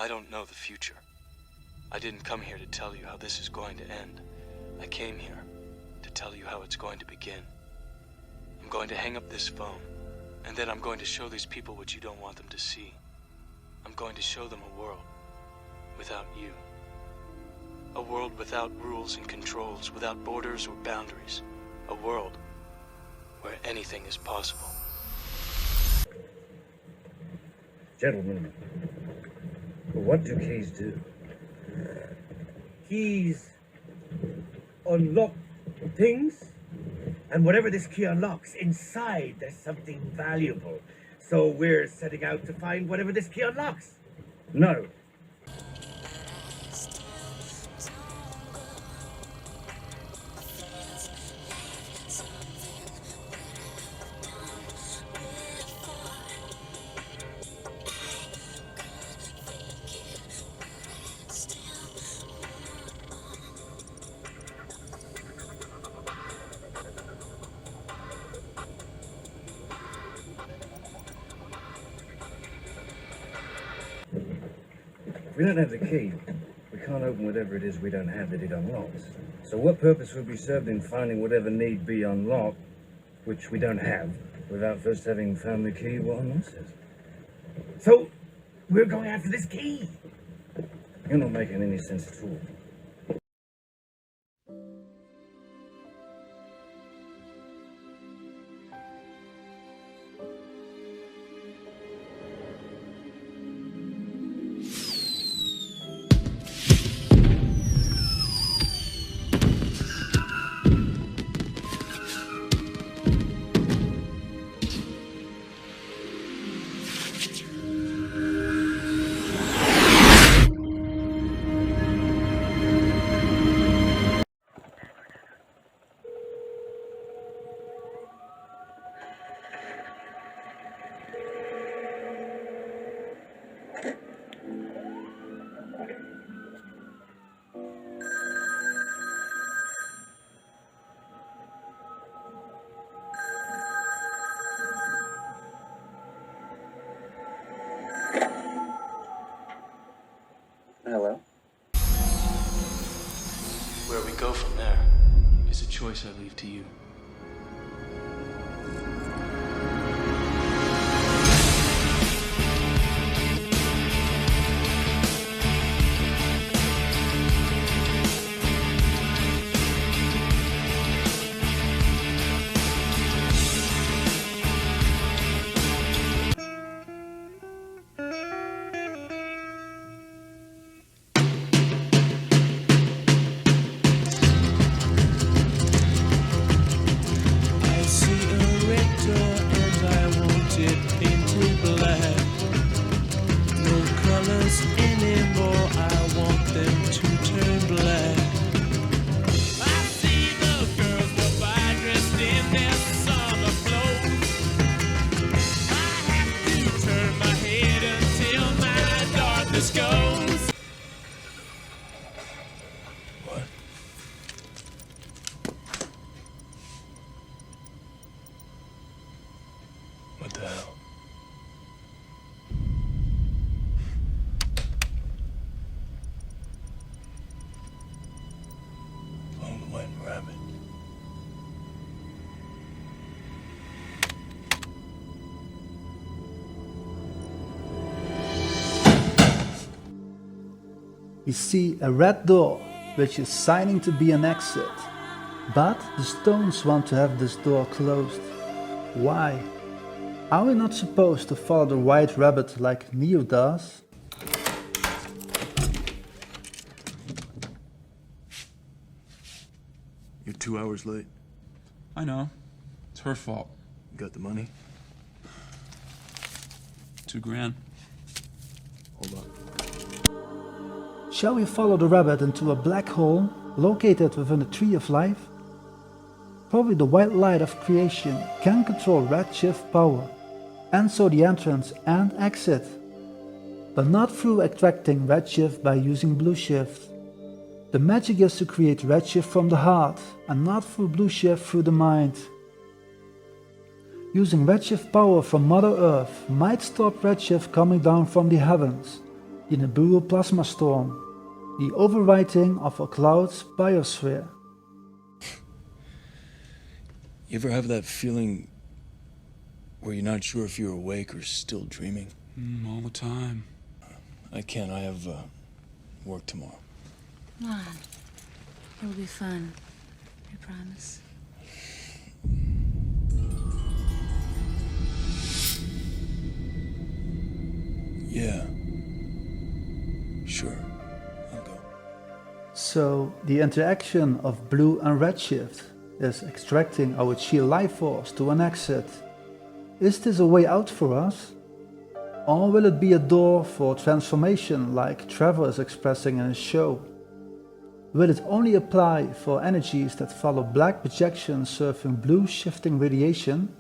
I don't know the future. I didn't come here to tell you how this is going to end. I came here to tell you how it's going to begin. I'm going to hang up this phone, and then I'm going to show these people what you don't want them to see. I'm going to show them a world without you. A world without rules and controls, without borders or boundaries. A world where anything is possible. Gentlemen, what do keys do? Keys unlock things, and whatever this key unlocks, inside there's something valuable. So we're setting out to find whatever this key unlocks. No. If we don't have the key, we can't open whatever it is we don't have that it unlocks. So what purpose would be served in finding whatever need be unlocked, which we don't have, without first having found the key what unlocks it? So, we're going after this key! You're not making any sense at all. Hello? Where we go from there is a choice I leave to you. What the hell? Lone white rabbit. We see a red door, which is signing to be an exit. But the stones want to have this door closed. Why? Are we not supposed to follow the white rabbit like Neo does? You're 2 hours late. I know. It's her fault. Got the money? $2,000. Hold on. Shall we follow the rabbit into a black hole located within the Tree of Life? Probably the white light of creation can control redshift power, and so the entrance and exit, but not through extracting redshift by using blue shift. The magic is to create redshift from the heart, and not through blue shift through the mind. Using redshift power from Mother Earth might stop redshift coming down from the heavens, the Nibiru plasma storm, the overwriting of a cloud's biosphere. You ever have that feeling where you're not sure if you're awake or still dreaming? All the time. I can't. I have work tomorrow. Come on. It'll be fun. I promise. Yeah. Sure. I'll go. So the interaction of blue and redshift is extracting our sheer life force to an exit. Is this a way out for us? Or will it be a door for transformation like Trevor is expressing in his show? Will it only apply for energies that follow black projections serving blue shifting radiation?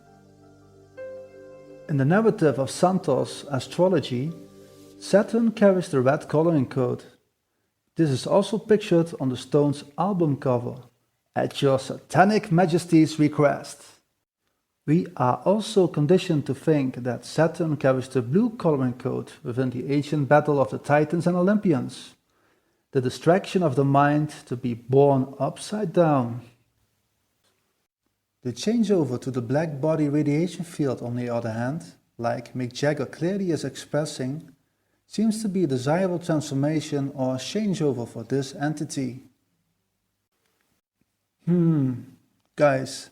In the narrative of Santos astrology, Saturn carries the red coloring code. This is also pictured on the Stones album cover, at your satanic majesty's request. We are also conditioned to think that Saturn carries the blue coloring code within the ancient battle of the Titans and Olympians, the distraction of the mind to be born upside down. The changeover to the black body radiation field, on the other hand, like Mick Jagger clearly is expressing, seems to be a desirable transformation or changeover for this entity. Guys,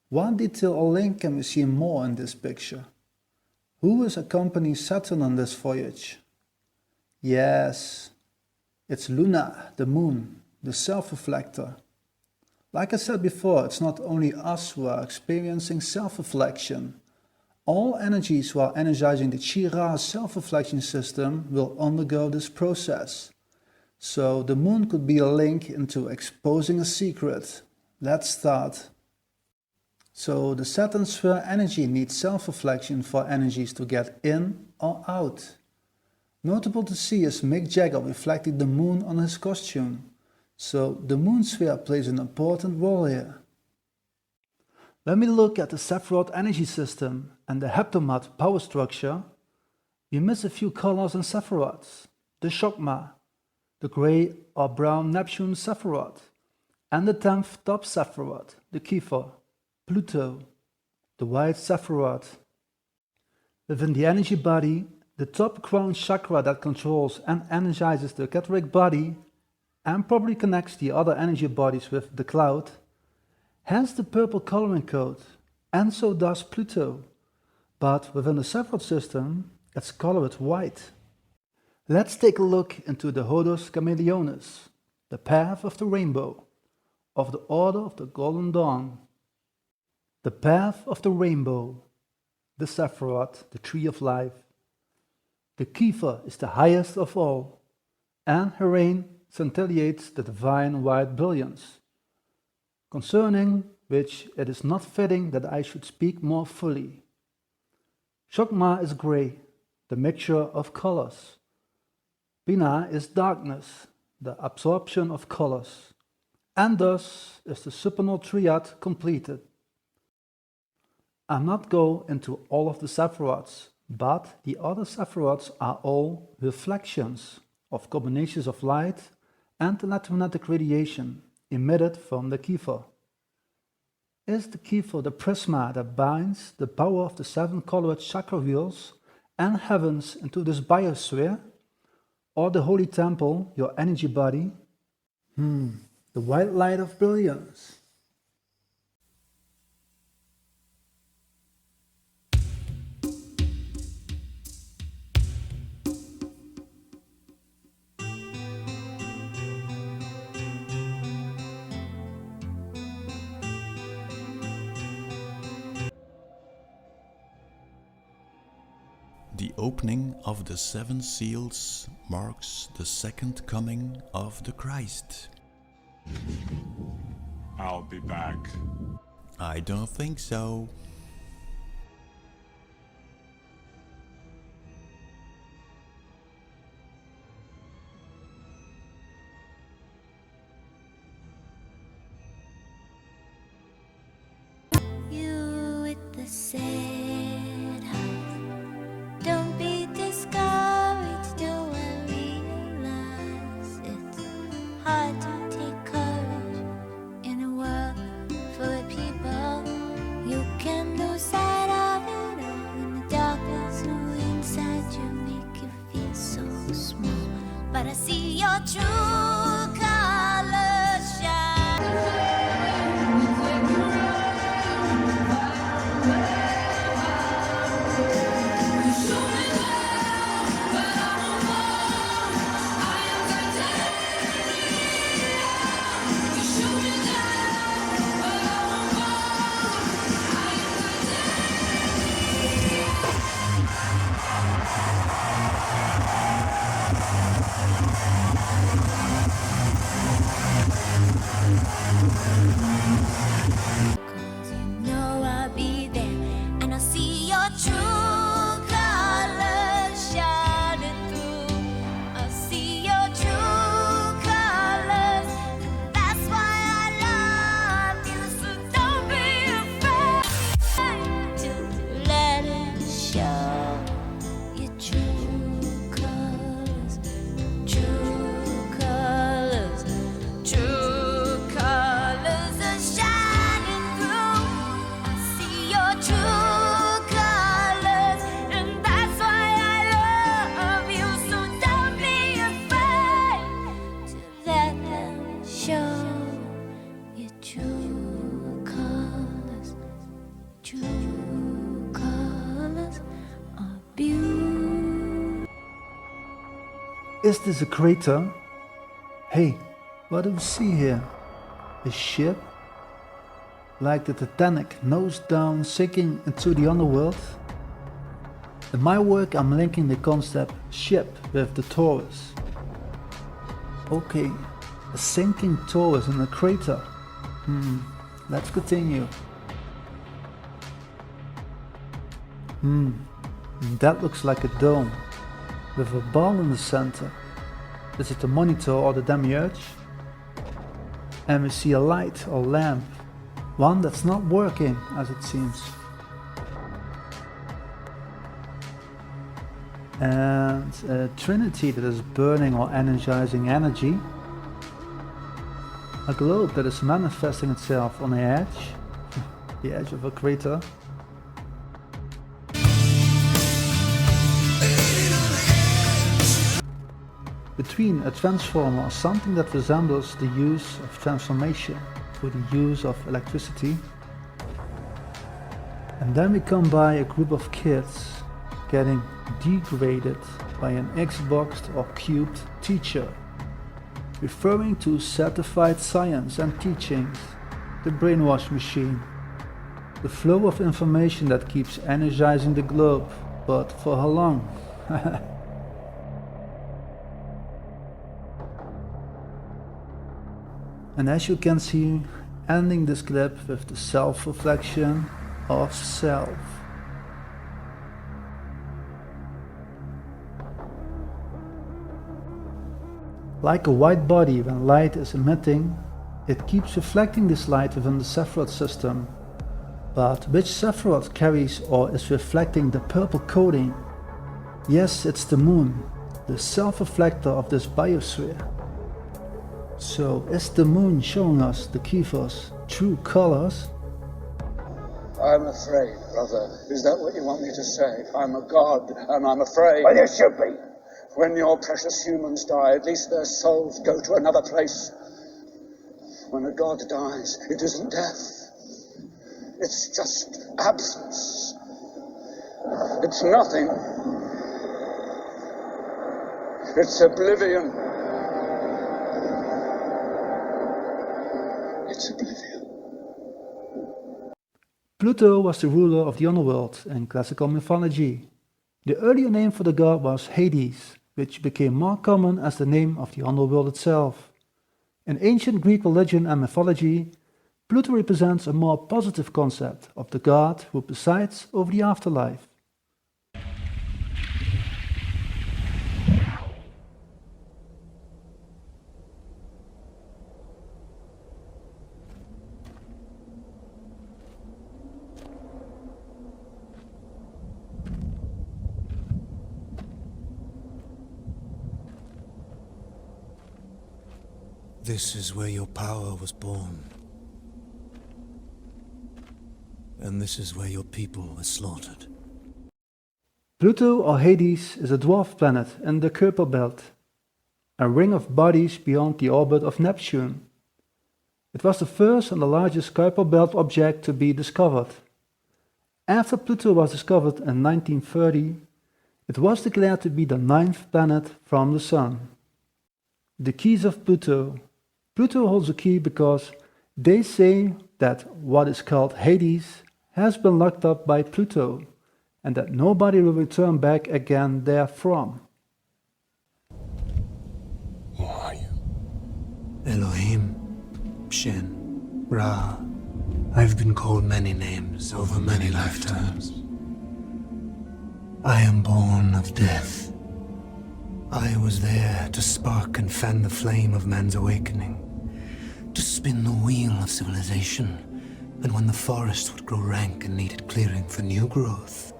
one detail or link can we see more in this picture? Who is accompanying Saturn on this voyage? Yes, it's Luna, the moon, the self-reflector. Like I said before, it's not only us who are experiencing self-reflection. All energies who are energizing the Chi RA self-reflection system will undergo this process. So the moon could be a link into exposing a secret. Let's start. So the Saturn sphere energy needs self-reflection for energies to get in or out. Notable to see is Mick Jagger reflecting the moon on his costume. So the moon sphere plays an important role here. When we look at the sephiroth energy system and the heptamat power structure, we miss a few colors in sephiroths: the chokma, the grey or brown Neptune sephiroth, and the 10th top sephiroth, the Kiefer, Pluto, the white sephiroth. Within the energy body, the top crown chakra that controls and energizes the catholic body and probably connects the other energy bodies with the cloud, has the purple coloring code, and so does Pluto, but within the sephiroth system, it's colored white. Let's take a look into the Hodus Chameleonis, the path of the rainbow, of the order of the golden dawn. The path of the rainbow, the sephiroth, the tree of life. The Kiefer is the highest of all, and her reign scintillates the divine white brilliance, concerning which it is not fitting that I should speak more fully. Chokma is grey, the mixture of colors. Binah is darkness, the absorption of colors, and thus is the supernal triad completed. I'll not go into all of the sephiroths, but the other sephiroths are all reflections of combinations of light and electromagnetic radiation emitted from the Kiefer. Is the Kiefer the prisma that binds the power of the 7 colored chakra wheels and heavens into this biosphere? Or the holy temple, your energy body? The white light of brilliance. The opening of the 7 seals marks the second coming of the Christ. I'll be back. I don't think so. You with the sad heart. Don't be discouraged, don't worry so small, but I see your true colors shine. Cause you know I'll be there, and I'll see your true colors shining through. I'll see your true colors, and that's why I love you. So don't be afraid to let it show your true colors, true colors, true colors are shining through. I see your true colors, and that's why I love you. So don't be afraid to let them show your true colors. True colors are beautiful. Is this a crater? Hey, what do we see here? A ship? Like the Titanic, nose down, sinking into the underworld? In my work I'm linking the concept ship with the Taurus. Okay, a sinking Taurus in a crater. Let's continue. That looks like a dome, with a ball in the center. Is it the monitor or the demiurge? And we see a light or lamp, one that's not working as it seems. And a trinity that is burning or energizing energy. A globe that is manifesting itself on the edge, the edge of a crater. Between a transformer or something that resembles the use of transformation through the use of electricity. And then we come by a group of kids getting degraded by an Xboxed or cubed teacher, referring to certified science and teachings, the brainwash machine, the flow of information that keeps energizing the globe, but for how long? And as you can see, ending this clip with the self-reflection of self. Like a white body when light is emitting, it keeps reflecting this light within the sephiroth system. But which sephiroth carries or is reflecting the purple coating? Yes, it's the moon, the self-reflector of this biosphere. So, is the moon showing us the Kiva's true colors? I'm afraid, brother. Is that what you want me to say? I'm a god, and I'm afraid. Well, you should be. When your precious humans die, at least their souls go to another place. When a god dies, it isn't death. It's just absence. It's nothing. It's oblivion. It's oblivion. Pluto was the ruler of the underworld in classical mythology. The earlier name for the god was Hades, which became more common as the name of the underworld itself. In ancient Greek religion and mythology, Pluto represents a more positive concept of the god who presides over the afterlife. This is where your power was born. And this is where your people were slaughtered. Pluto or Hades is a dwarf planet in the Kuiper belt, a ring of bodies beyond the orbit of Neptune. It was the first and the largest Kuiper belt object to be discovered. After Pluto was discovered in 1930, it was declared to be the 9th planet from the Sun. The keys of Pluto. Pluto holds a key because they say that what is called Hades has been locked up by Pluto and that nobody will return back again therefrom. Who are you? Elohim, Shin, Ra. I've been called many names over many lifetimes. I am born of death. I was there to spark and fan the flame of man's awakening, to spin the wheel of civilization, and when the forest would grow rank and needed clearing for new growth,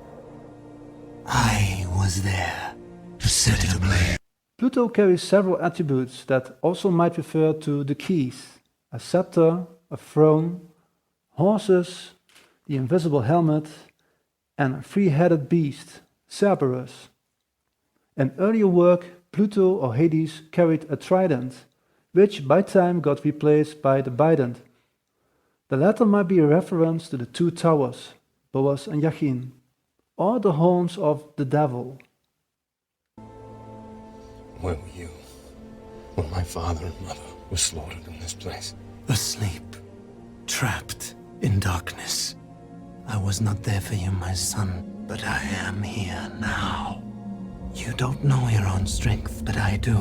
I was there to set it ablaze. Pluto carries several attributes that also might refer to the keys: a scepter, a throne, horses, the invisible helmet, and a three-headed beast, Cerberus. In earlier work, Pluto or Hades carried a trident, which by time got replaced by the bident. The latter might be a reference to the two towers, Boaz and Yachin, or the horns of the devil. Where were you when my father and mother were slaughtered in this place? Asleep, trapped in darkness. I was not there for you, my son, but I am here now. You don't know your own strength, but I do.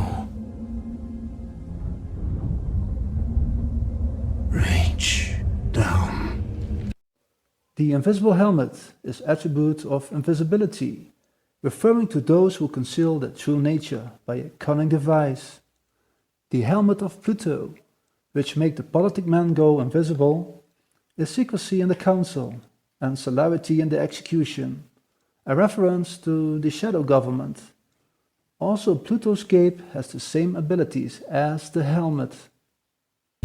Reach down. The invisible helmet is attribute of invisibility, referring to those who conceal their true nature by a cunning device. The helmet of Pluto, which make the politic man go invisible, is secrecy in the council and celerity in the execution, a reference to the shadow government. Also, Pluto's cape has the same abilities as the helmet.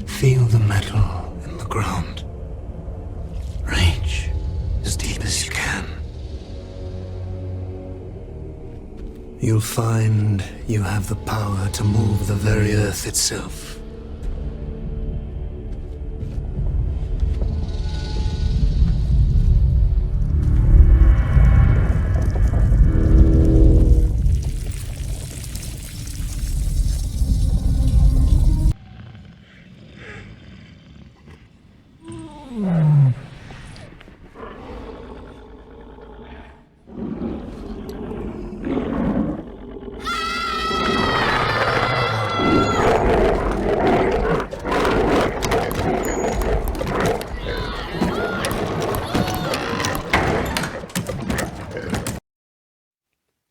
Feel the metal in the ground. Reach as deep as you can. You'll find you have the power to move the very earth itself.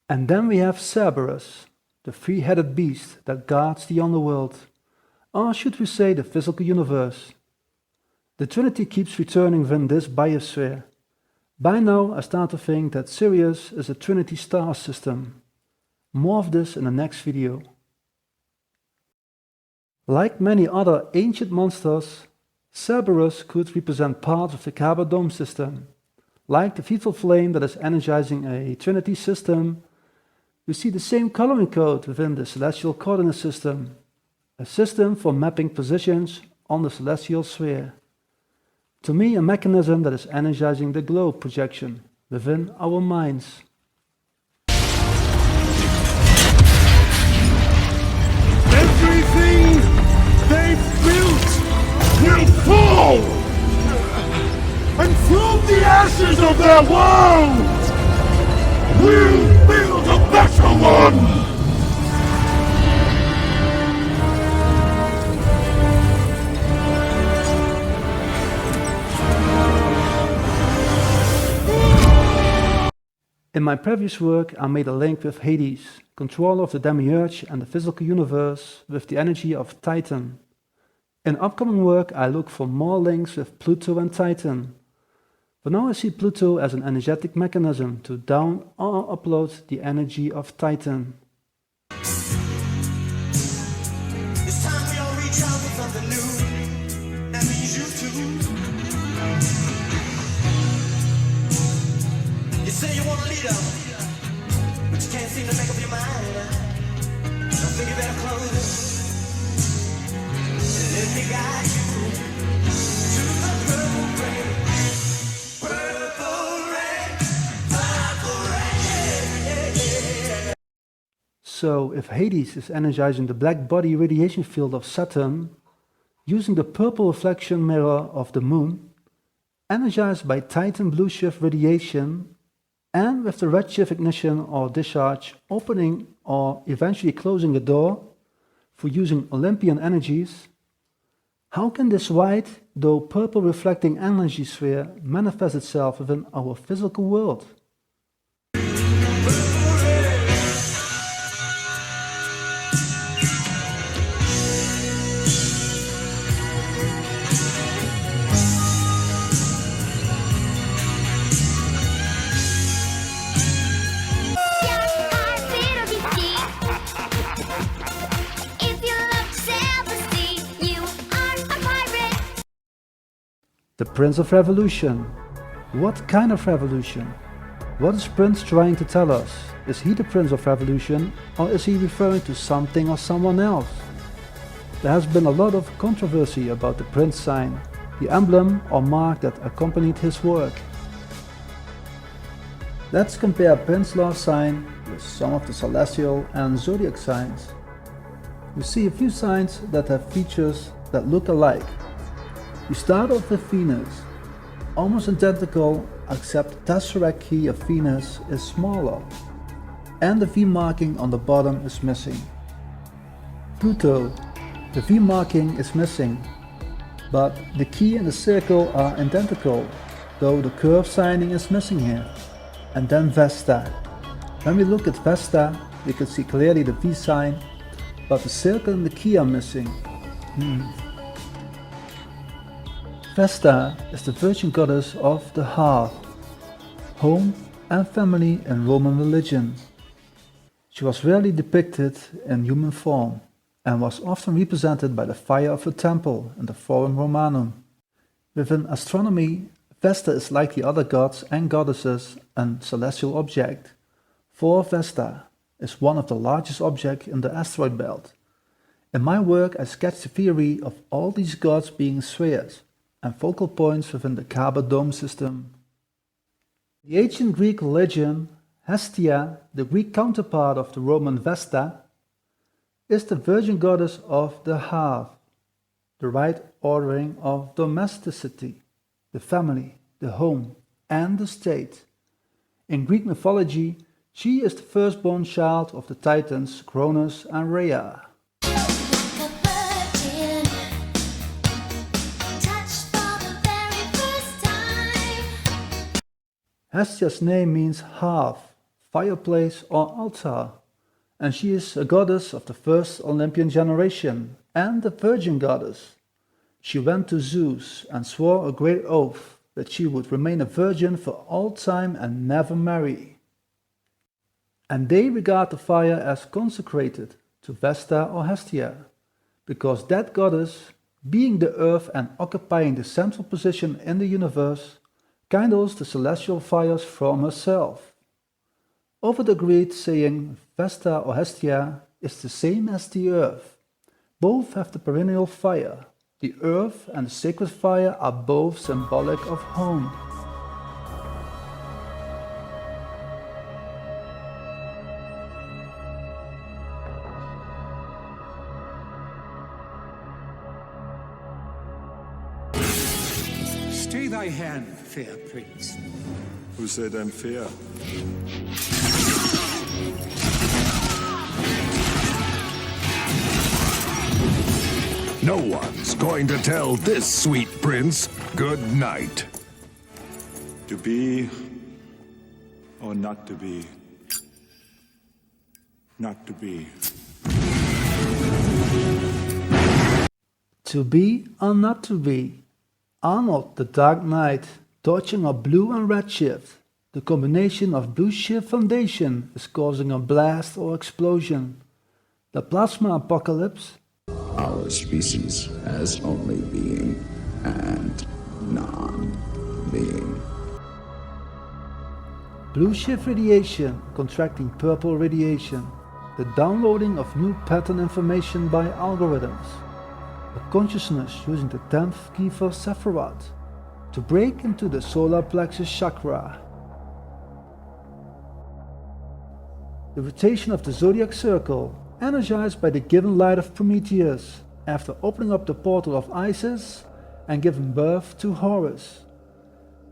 And then we have Cerberus, the three-headed beast that guards the underworld, or should we say the physical universe. The Trinity keeps returning within this biosphere. By now I start to think that Sirius is a Trinity star system. More of this in the next video. Like many other ancient monsters, Cerberus could represent parts of the KABA dome system. Like the vital flame that is energizing a Trinity system, we see the same coloring code within the celestial coordinate system, a system for mapping positions on the celestial sphere. To me, a mechanism that is energizing the globe projection within our minds. Everything they've built will fall! And from the ashes of their world, we'll build a better one! In my previous work, I made a link with Hades, controller of the demiurge and the physical universe with the energy of Titan. In upcoming work, I look for more links with Pluto and Titan. For now, I see Pluto as an energetic mechanism to down or upload the energy of Titan. It's time we all reach out with something new. That means you too. You say you want to lead us. seem to make up your mind. Don't think you better close it. Let me guide you to the purple rain. Purple rain, purple rain. So, if Hades is energizing the black body radiation field of Saturn, using the purple reflection mirror of the moon, energized by Titan blue shift radiation, and with the redshift ignition or discharge opening or eventually closing the door for using Olympian energies, how can this white, though purple reflecting energy sphere manifest itself within our physical world? The Prince of Revolution. What kind of revolution? What is Prince trying to tell us? Is he the Prince of Revolution, or is he referring to something or someone else? There has been a lot of controversy about the Prince sign, the emblem or mark that accompanied his work. Let's compare Prince Law's sign with some of the celestial and zodiac signs. We see a few signs that have features that look alike. We start off with Venus, almost identical except the tesseract key of Venus is smaller and the V marking on the bottom is missing. Pluto, the V marking is missing, but the key and the circle are identical, though the curve signing is missing here. And then Vesta. When we look at Vesta, we can see clearly the V sign, but the circle and the key are missing. Vesta is the virgin goddess of the hearth, home and family in Roman religion. She was rarely depicted in human form and was often represented by the fire of a temple in the Forum Romanum. Within astronomy, Vesta is like the other gods and goddesses a celestial object, for Vesta is one of the largest objects in the asteroid belt. In my work I sketch the theory of all these gods being spheres and focal points within the KABA dome system. The ancient Greek religion, Hestia, the Greek counterpart of the Roman Vesta, is the virgin goddess of the hearth, the right ordering of domesticity, the family, the home, and the state. In Greek mythology, she is the firstborn child of the Titans Cronus and Rhea. Hestia's name means hearth, fireplace or altar, and she is a goddess of the first Olympian generation and the virgin goddess. She went to Zeus and swore a great oath that she would remain a virgin for all time and never marry. And they regard the fire as consecrated to Vesta or Hestia, because that goddess, being the earth and occupying the central position in the universe, kindles the celestial fires from herself. Ovid agreed, saying Vesta or Hestia is the same as the earth. Both have the perennial fire. The earth and the sacred fire are both symbolic of home. Stay thy hand, fair prince. Who said I'm fair? No one's going to tell this sweet prince good night. To be or not to be? Not to be. To be or not to be? Arnold the Dark Knight, dodging a blue and red shift. The combination of blue shift foundation is causing a blast or explosion. The plasma apocalypse. Our species has only being and non-being. Blue shift radiation contracting purple radiation, the downloading of new pattern information by algorithms, a consciousness using the 10th key for sephiroth to break into the solar plexus chakra. The rotation of the zodiac circle, energized by the given light of Prometheus after opening up the portal of Isis and giving birth to Horus.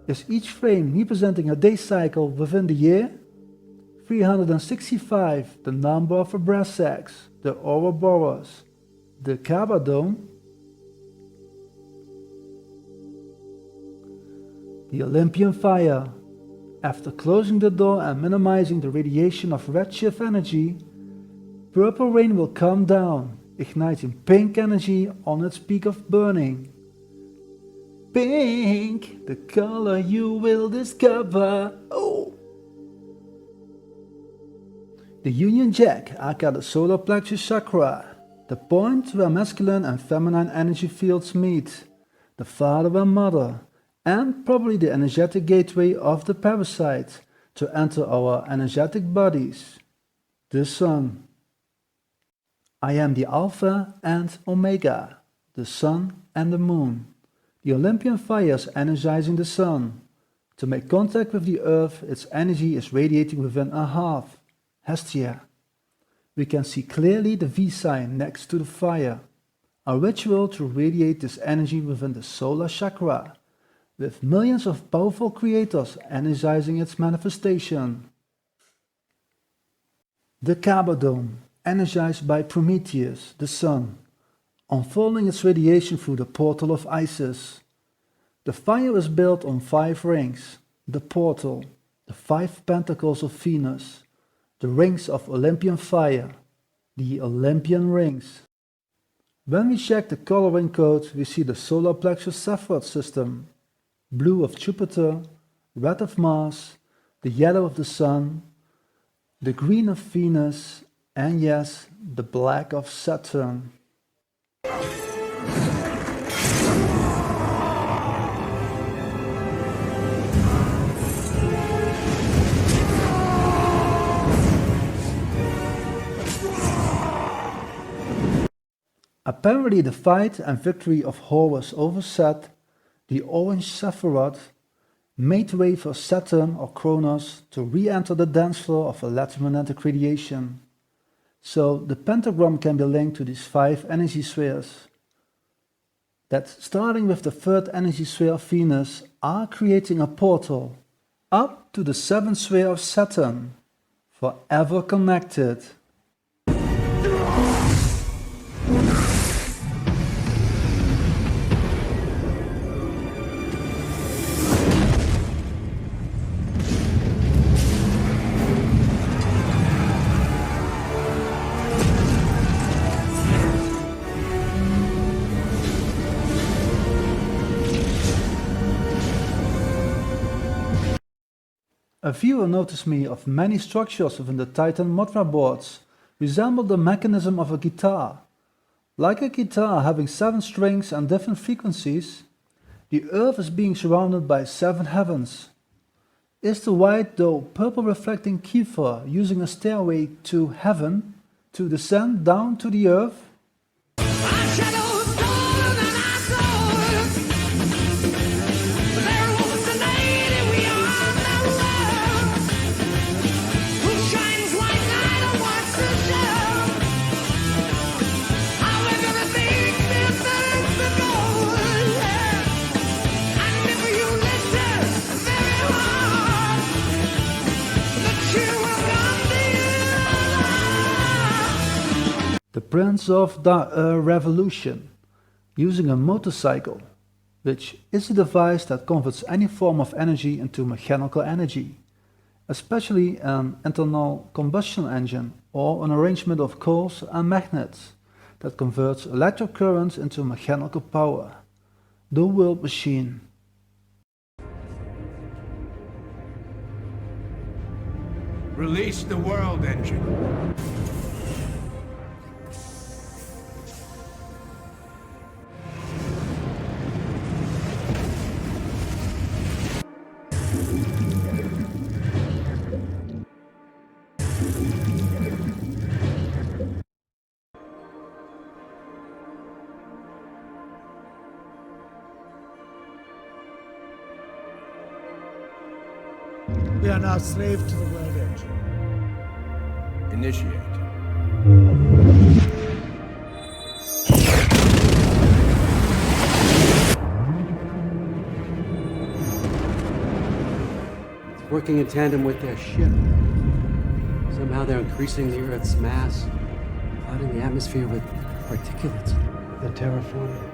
Is each frame representing a day cycle within the year? 365, the number of a brass sacks, the Ouroboros, the KABA dome, the Olympian fire. After closing the door and minimizing the radiation of redshift energy, purple rain will come down, igniting pink energy on its peak of burning. Pink, the color you will discover. Oh! The Union Jack, aka the solar plexus chakra, the point where masculine and feminine energy fields meet, the father and mother, and probably the energetic gateway of the parasite to enter our energetic bodies, the sun. I am the Alpha and Omega, the sun and the moon. The Olympian fire is energizing the sun. To make contact with the earth, its energy is radiating within a half, Hestia. We can see clearly the V sign next to the fire, a ritual to radiate this energy within the solar chakra, with millions of powerful creators energizing its manifestation. The KABA dome, energized by Prometheus, the sun, unfolding its radiation through the portal of Isis. The fire is built on 5 rings, the portal, the 5 pentacles of Venus, the rings of Olympian fire, the Olympian rings. When we check the coloring code, we see the solar plexus sephiroth system, blue of Jupiter, red of Mars, the yellow of the Sun, the green of Venus, and yes, the black of Saturn. Apparently the fight and victory of Horus over Set, the orange sephiroth, made way for Saturn or Kronos to re-enter the dance floor of electromagnetic radiation. So the pentagram can be linked to these 5 energy spheres that, starting with the 3rd energy sphere of Venus, are creating a portal up to the 7th sphere of Saturn, forever connected. A viewer noticed me of many structures within the Titan motherboards resemble the mechanism of a guitar. Like a guitar having 7 strings and different frequencies, the earth is being surrounded by 7 heavens. Is the white though purple reflecting keyfer using a stairway to heaven to descend down to the earth? The Prince of the Revolution, using a motorcycle, which is a device that converts any form of energy into mechanical energy, especially an internal combustion engine or an arrangement of coils and magnets that converts electric currents into mechanical power. The World Machine. Release the world engine. We are now slave to the world engine. Initiate. It's working in tandem with their ship. Somehow they're increasing the Earth's mass, flooding the atmosphere with particulates. They're terraforming.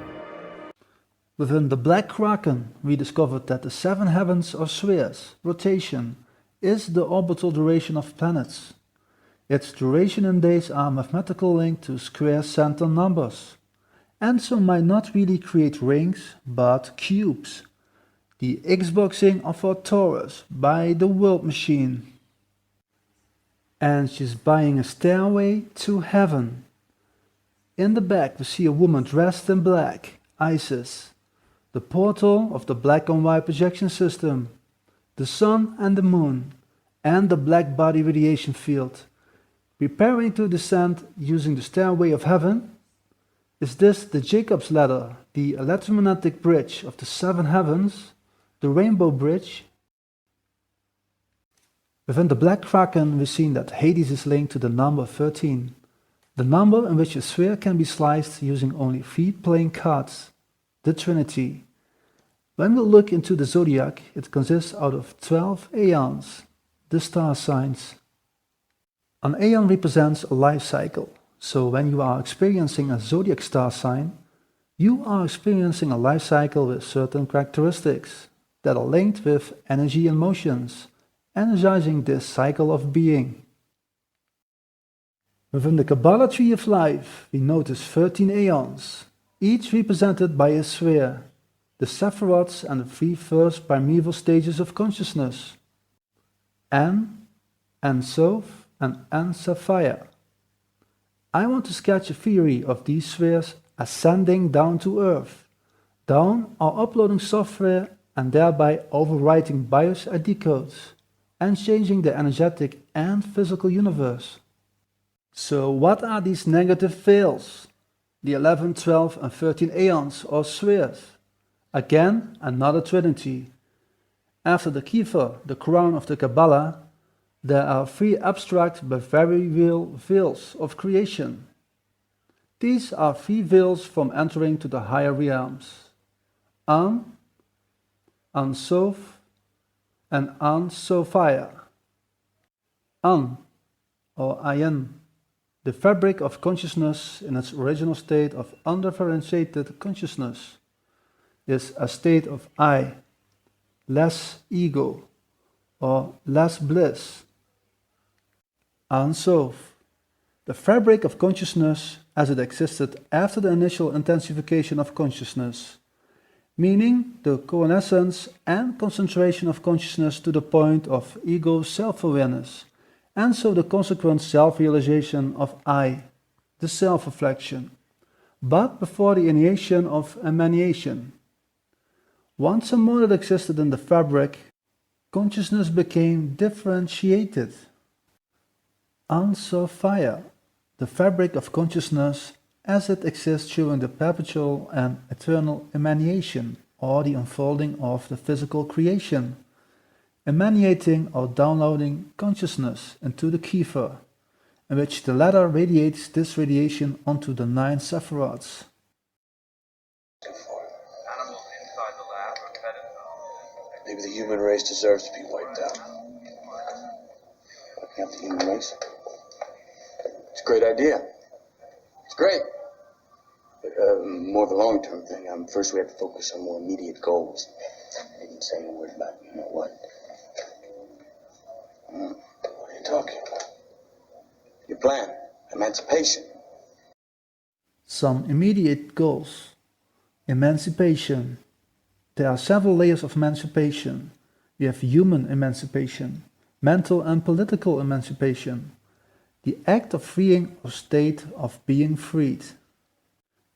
Within the Black Kraken, we discovered that the seven heavens or spheres rotation is the orbital duration of planets. Its duration in days are mathematical linked to square center numbers, and so might not really create rings, but cubes. The Xboxing of our Taurus by the World Machine. And she's buying a stairway to heaven. In the back we see a woman dressed in black, Isis. The portal of the black and white projection system, the sun and the moon, and the black body radiation field. Preparing to descend using the stairway of heaven? Is this the Jacob's ladder, the electromagnetic bridge of the seven heavens, the rainbow bridge? Within the Black Kraken we've seen that Hades is linked to the number 13, the number in which a sphere can be sliced using only 3 playing cards, the Trinity. When we look into the Zodiac, it consists out of 12 Aeons, the star signs. An Aeon represents a life cycle, so when you are experiencing a Zodiac star sign, you are experiencing a life cycle with certain characteristics that are linked with energy and motions, energizing this cycle of being. Within the KABA tree of life, we notice 13 Aeons, each represented by a sphere, the sephiroths and the 3 first primeval stages of consciousness, An, Ensof, and Ensaphia. I want to sketch a theory of these spheres ascending down to Earth, down or uploading software and thereby overwriting BIOS ID codes and changing the energetic and physical universe. So what are these negative veils? The 11, 12 and 13 Aeons or spheres. Again, another trinity. After the Kiefer, the crown of the Kabbalah, there are 3 abstract but very real veils of creation. These are 3 veils from entering to the higher realms. An, Ansof, and Ansophia. An, or Ayen, the fabric of consciousness in its original state of undifferentiated consciousness, is a state of I, less ego, or less bliss. Ansof, the fabric of consciousness as it existed after the initial intensification of consciousness, meaning the coalescence and concentration of consciousness to the point of ego self-awareness, and so the consequent self-realization of I, the self-reflection, but before the initiation of emanation. Once a monad existed in the fabric, consciousness became differentiated. Ansophia, the fabric of consciousness as it exists during the perpetual and eternal emanation, or the unfolding of the physical creation, emanating or downloading consciousness into the Kiefer, in which the latter radiates this radiation onto the 9 sephiroths. Maybe the human race deserves to be wiped out. Wiping out the human race? It's a great idea. It's great. But more of a long-term thing. First we have to focus on more immediate goals. I didn't say a word about you know what. What are you talking about? Your plan. Emancipation. Some immediate goals. Emancipation. There are several layers of emancipation. We have human emancipation, mental and political emancipation, the act of freeing or state of being freed.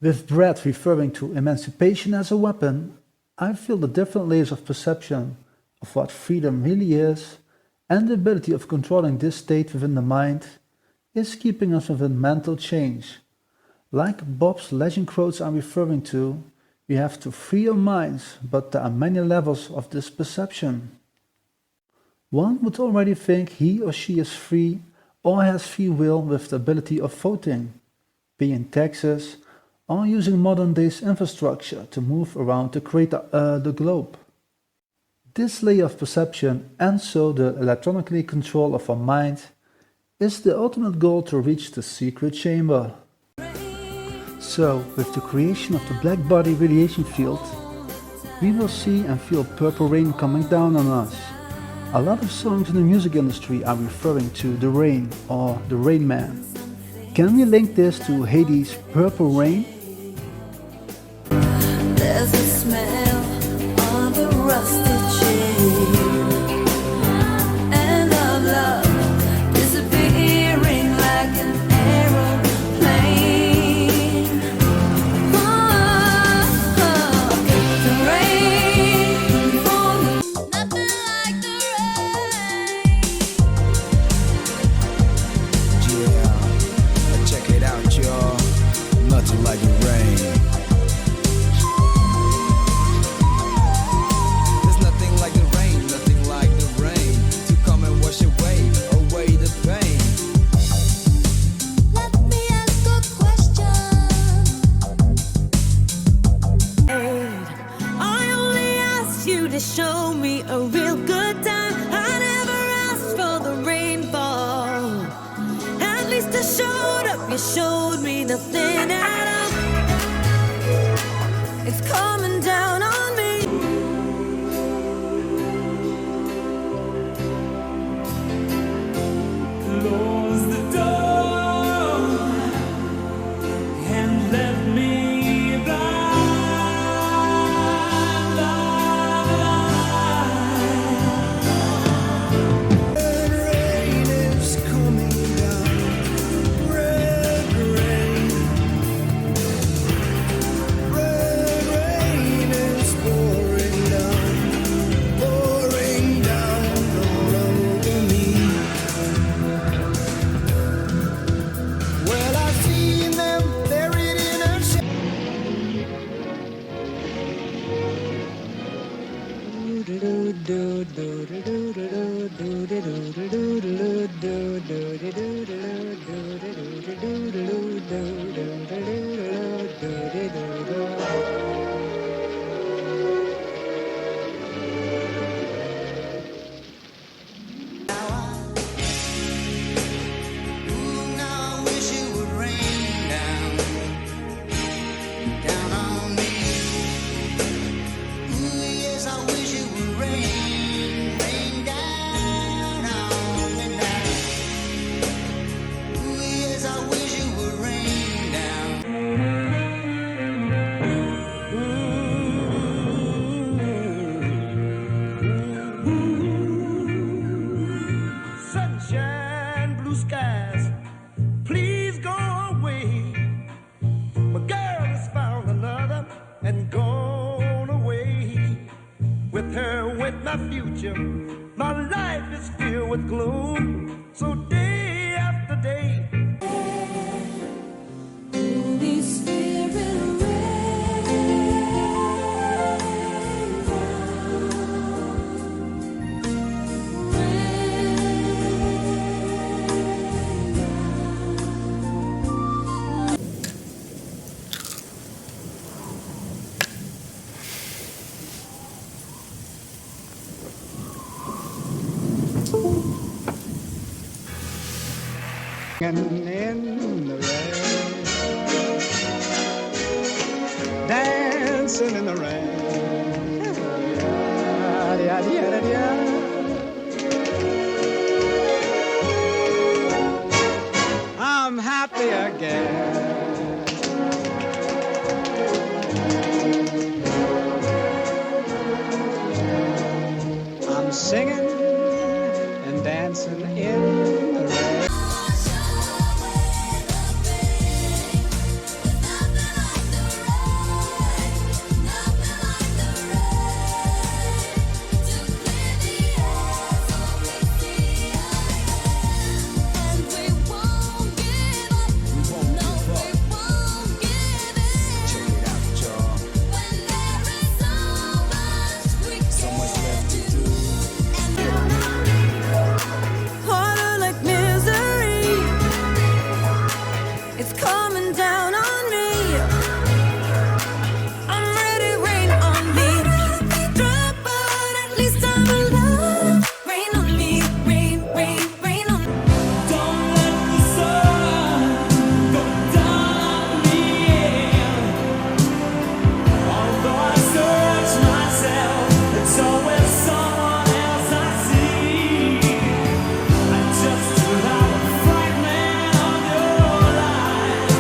With Brad referring to emancipation as a weapon, I feel the different layers of perception of what freedom really is, and the ability of controlling this state within the mind is keeping us within mental change. Like Bob's legend quotes I'm referring to, we have to free our minds, but there are many levels of this perception. one would already think he or she is free or has free will with the ability of voting, be in Texas, or using modern day's infrastructure to move around to create the globe. This layer of perception, and so the electronically control of our mind, is the ultimate goal to reach the secret chamber. So, with the creation of the black body radiation field, we will see and feel purple rain coming down on us. A lot of songs in the music industry are referring to the rain or the Rain Man. Can we link this to Hades' Purple Rain? There's a smell of a rusted chain and of love disappearing like an aeroplane. Get the rain for me. Nothing like the rain. Yeah, check it out, y'all. Nothing like the rain. Show me a real good time. I never asked for the rainfall. At least I showed up. You showed me nothing at all. It's coming down on me. Close the door and left me blind. My life is filled with gloom, so day after day. Holy Spirit, And in the rain, dancing in the rain. I'm happy again. I'm singing and dancing in the rain. rain down on me. I'm ready, rain on me. Drop, but at least I'm alive. Rain on me, rain, rain, rain on me. Don't let the sun go down on me. Although I search myself, it's always someone else I see. I'm just another fragment of your life.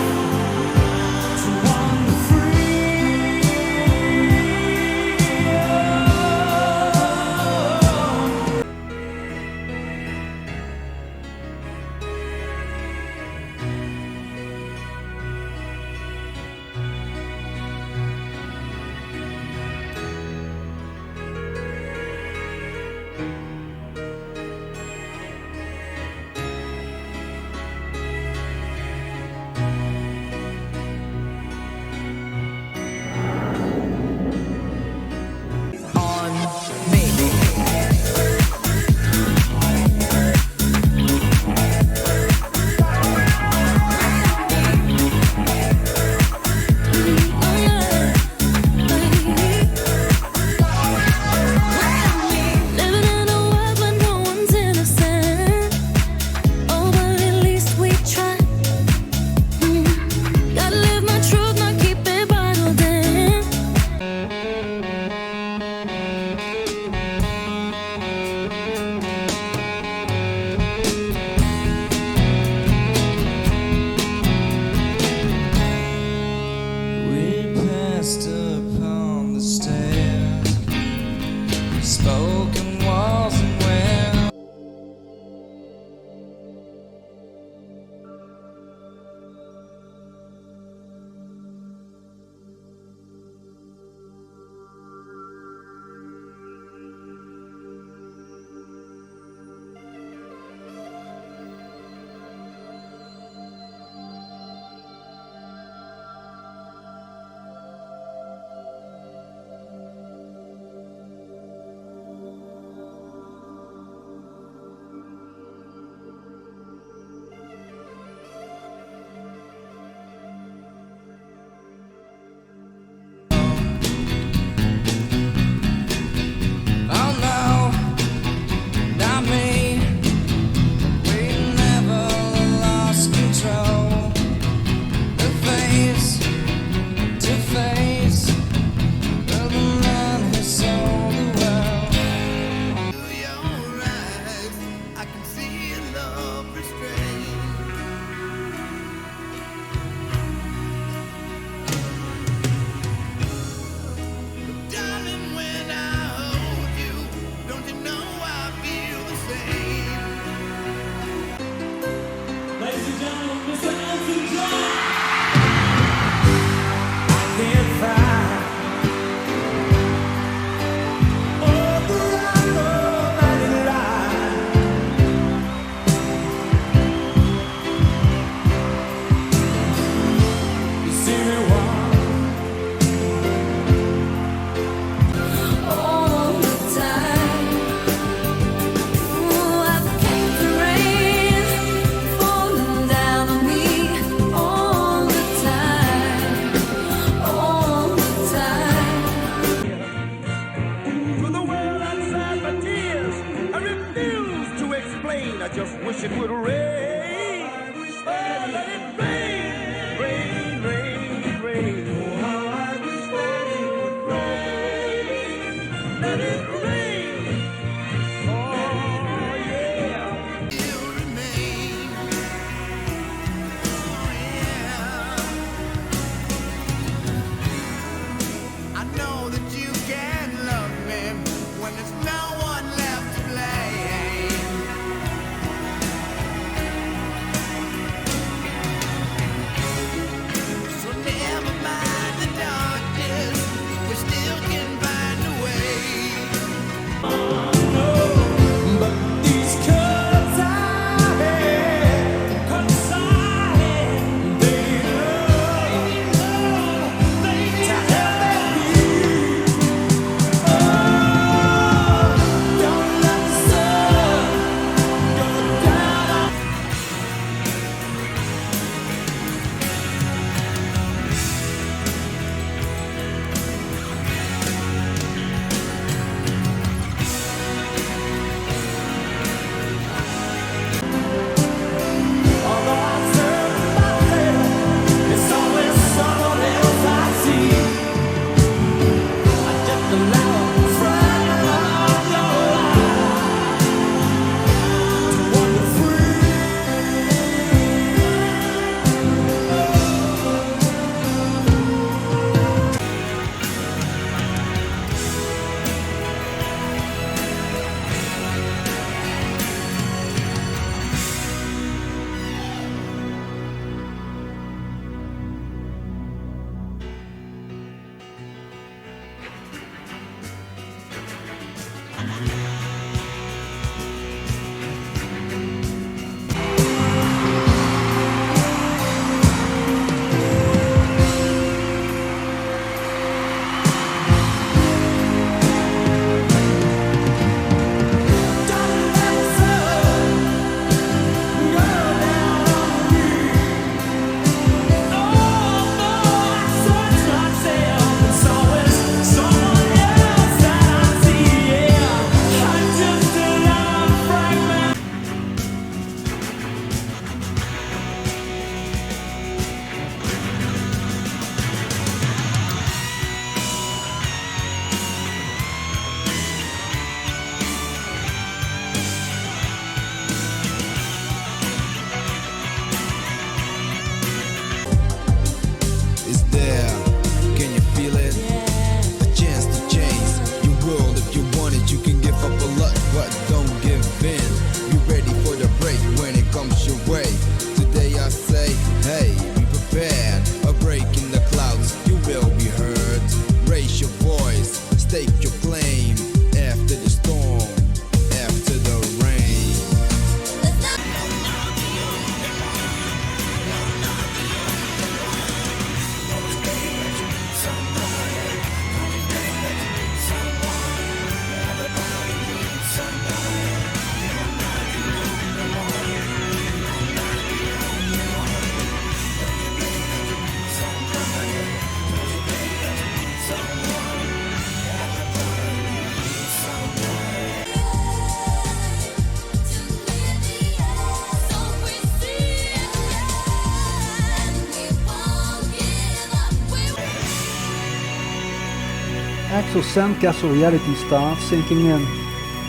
Axel's sandcastle reality starts sinking in,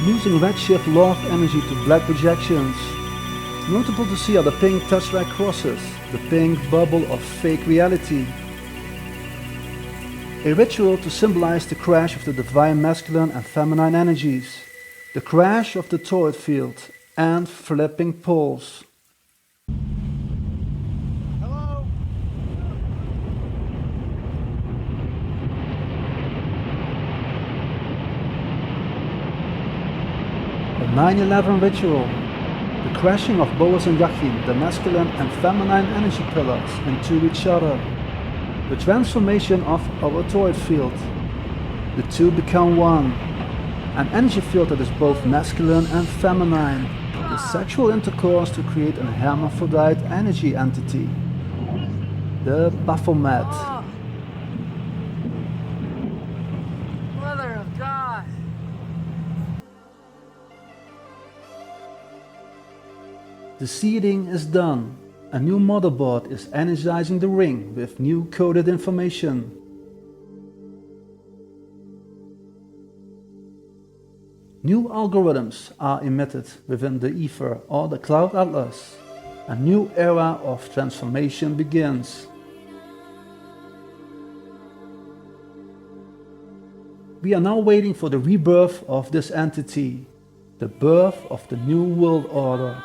losing redshift love energy to black projections. Notable to see are the pink tesseract crosses, the pink bubble of fake reality. A ritual to symbolize the crash of the divine masculine and feminine energies, the crash of the toroid field, and flipping poles. A 9/11 ritual, the crashing of Boaz and Yachin, the masculine and feminine energy pillars, into each other. The transformation of our toroid field. The two become one. An energy field that is both masculine and feminine. The sexual intercourse to create a hermaphrodite energy entity. The Baphomet. Mother of God! The seeding is done. A new motherboard is energizing the ring with new coded information. New algorithms are emitted within the ether or the cloud atlas. A new era of transformation begins. We are now waiting for the rebirth of this entity, the birth of the new world order.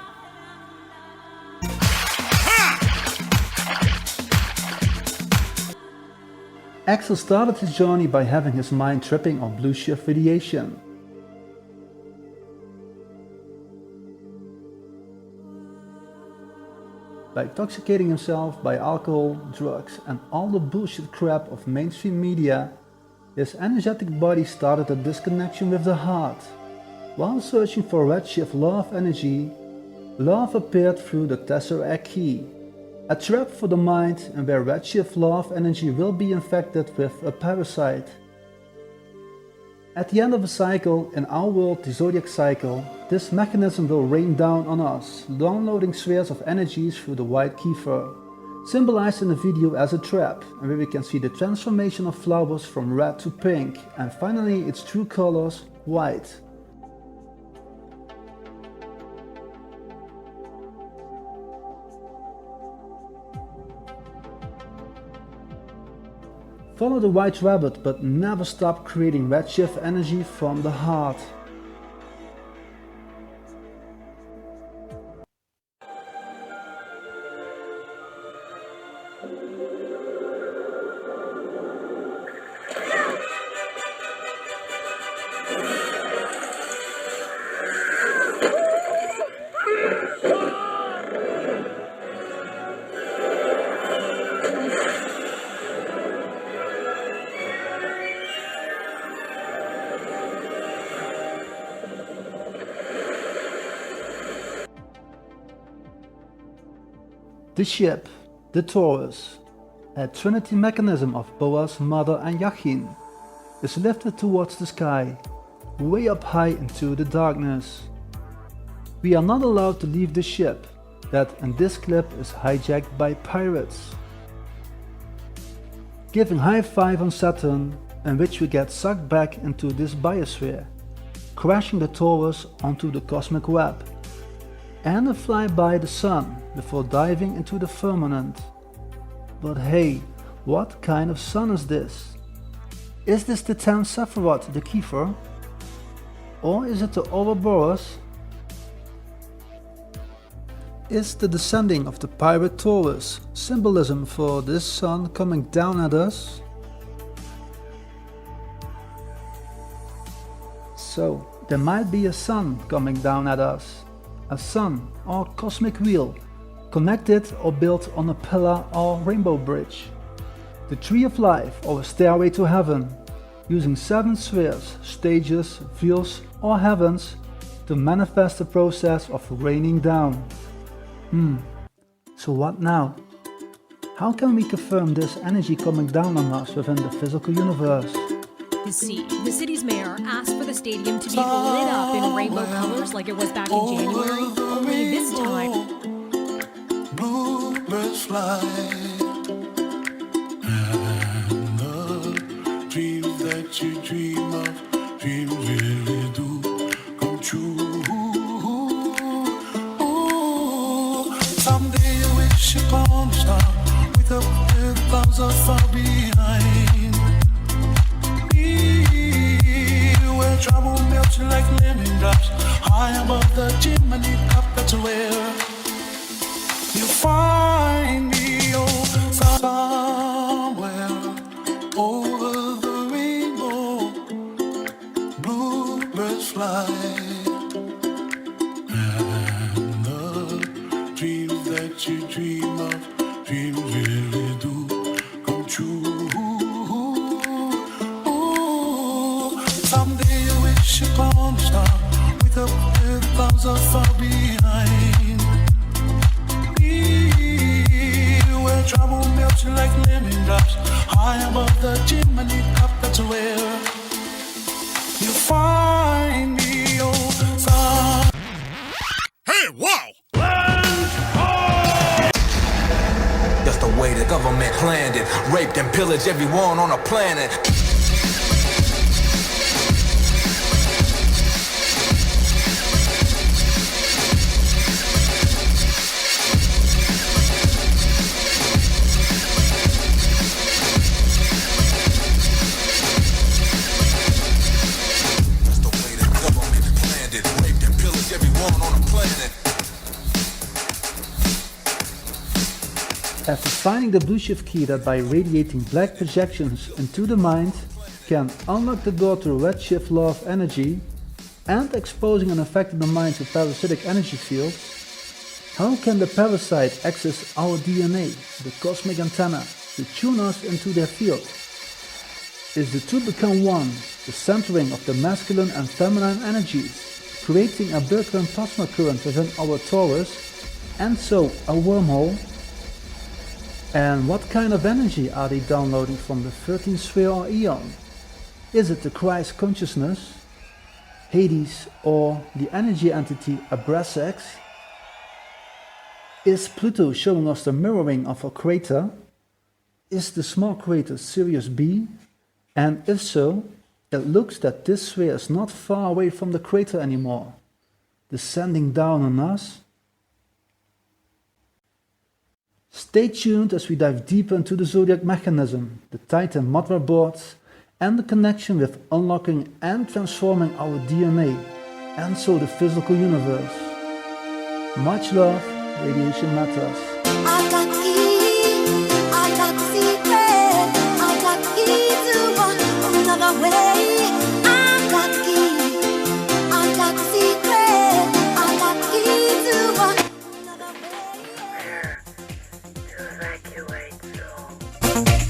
Axel started his journey by having his mind tripping on blue shift radiation. By intoxicating himself by alcohol, drugs and all the bullshit crap of mainstream media, his energetic body started a disconnection with the heart. While searching for redshift love energy, love appeared through the Tesseract key. A trap for the mind and where redshift love energy will be infected with a parasite. At the end of a cycle, in our world the Zodiac cycle, this mechanism will rain down on us, downloading spheres of energies through the white kefir, symbolized in the video as a trap, and where we can see the transformation of flowers from red to pink, and finally its true colors, white. Follow the white rabbit, but never stop creating redshift energy from the heart. The ship, the Taurus, a trinity mechanism of Boaz, Mother and Yachin, is lifted towards the sky, way up high into the darkness. We are not allowed to leave the ship, that in this clip is hijacked by pirates. Giving high five on Saturn, in which we get sucked back into this biosphere, crashing the Taurus onto the cosmic web, and a flyby the sun before diving into the firmament. But hey, what kind of sun is this? Is this the 10th sephiroth, the kefir? Or is it the Ouroboros? Is the descending of the pirate Taurus symbolism for this sun coming down at us? So, there might be a sun coming down at us. A sun or cosmic wheel, connected or built on a pillar or rainbow bridge. The tree of life or a stairway to heaven, using 7 spheres, stages, wheels or heavens to manifest the process of raining down. So what now? How can we confirm this energy coming down on us within the physical universe? You see, the city's mayor asked for the stadium to be lit up in rainbow colors like it was back in January, only this time. Bluebirds fly, and the dreams that that you dream of, dreams really do come true. Someday you wish upon a star, wake up with clouds are far behind me, where trouble melts like lemon drops, high above the chimney top. That's where you find me, oh, somewhere over the rainbow, bluebirds fly, and the dreams that you dream of, dreams really do come true. Someday you wish upon a star, wake up with clouds are far behind me, where trouble melts like lemon drops, high above the chimney top. That's where you find me, oh, son. Hey, wow! That's the way the government planned it. Raped and pillaged everyone on the planet. After finding the blue shift key that by radiating black projections into the mind can unlock the door to red shift law of energy and exposing and affecting the mind to parasitic energy fields, how can the parasite access our DNA, the cosmic antenna, to tune us into their field? Is the two become one, the centering of the masculine and feminine energies, creating a Birkeland plasma current within our torus, and so a wormhole? And what kind of energy are they downloading from the 13th sphere or Aeon? Is it the Christ consciousness, Hades, or the energy entity Abrasax? Is Pluto showing us the mirroring of a crater? Is the small crater Sirius B? And if so, it looks that this sphere is not far away from the crater anymore, descending down on us. Stay tuned as we dive deeper into the Zodiac mechanism, the Titan motherboards, and the connection with unlocking and transforming our DNA, and so the physical universe. Much love, Radiation Matters. I got key, I got secret, I got key to another way. I got key, I got secret, I got key to another way. To evacuate, so.